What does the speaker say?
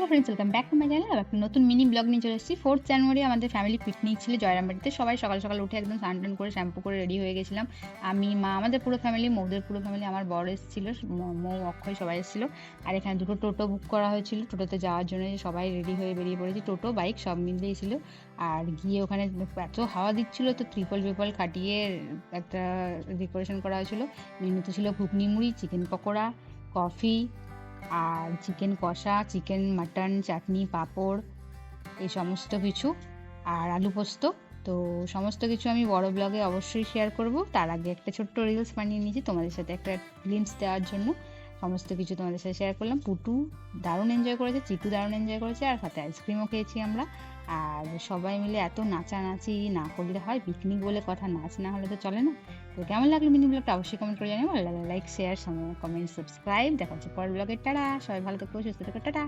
Hello friends, welcome back to my channel. একটা নতুন mini blog নিয়ে চলে এসেছি। 4th জানুয়ারি আমাদের ফ্যামিলি পিকনিক ছিল জয়রামবাটিতে। সবাই সকাল সকাল উঠে একদম স্নান টান করে শ্যাম্পু করে রেডি হয়ে গেছিলাম। আমি, মা, আমাদের পুরো ফ্যামিলি, মৌদের পুরো ফ্যামিলি, আমার বর এসেছিল, মৌ, অক্ষয় সবাই এসেছিল। আর এখানে দুটো টোটো বুক করা হয়েছিল টোটোতে যাওয়ার জন্য। সবাই রেডি হয়ে বেরিয়ে পড়েছি, টোটো বাইক সব মিলিয়েই ছিল। আর গিয়ে ওখানে এত হাওয়া দিচ্ছিল, তো ত্রিপল বিপল খাটিয়ে একটা ডেকোরেশন করা হয়েছিল। মেনুতে ছিল ঘুগনি মুড়ি, চিকেন পকোড়া, কফি, আর চিকেন কষা, চিকেন মাটন, চাটনি, পাঁপড়, এই সমস্ত কিছু, আর আলু পোস্ত। তো সমস্ত কিছু আমি বড় ব্লগে অবশ্যই শেয়ার করব। তার আগে একটা ছোট্ট রিলস বানিয়ে নিয়েছি তোমাদের সাথে একটা গ্লিম্পস দেওয়ার জন্য। সমস্ত কিছু তোমাদের সাথে শেয়ার করলাম। পুটু দারুণ এনজয় করেছে, চিকু দারুণ এনজয় করেছে, আর সাথে আইসক্রিমও খেয়েছি আমরা। আর সবাই মিলে এত নাচানাচি না করলে হয়, পিকনিক বলে কথা, নাচ না হলে তো চলে না। তো কেমন লাগলো মিনি ব্লগটা অবশ্যই কমেন্ট করে জানিও। ভালো লাগলে লাইক, শেয়ার, কমেন্ট, সাবস্ক্রাইব। দেখা হচ্ছে পরের ব্লগের। টাটা, সবাই ভালো থেকো, সুস্থ থেকো, টাটা।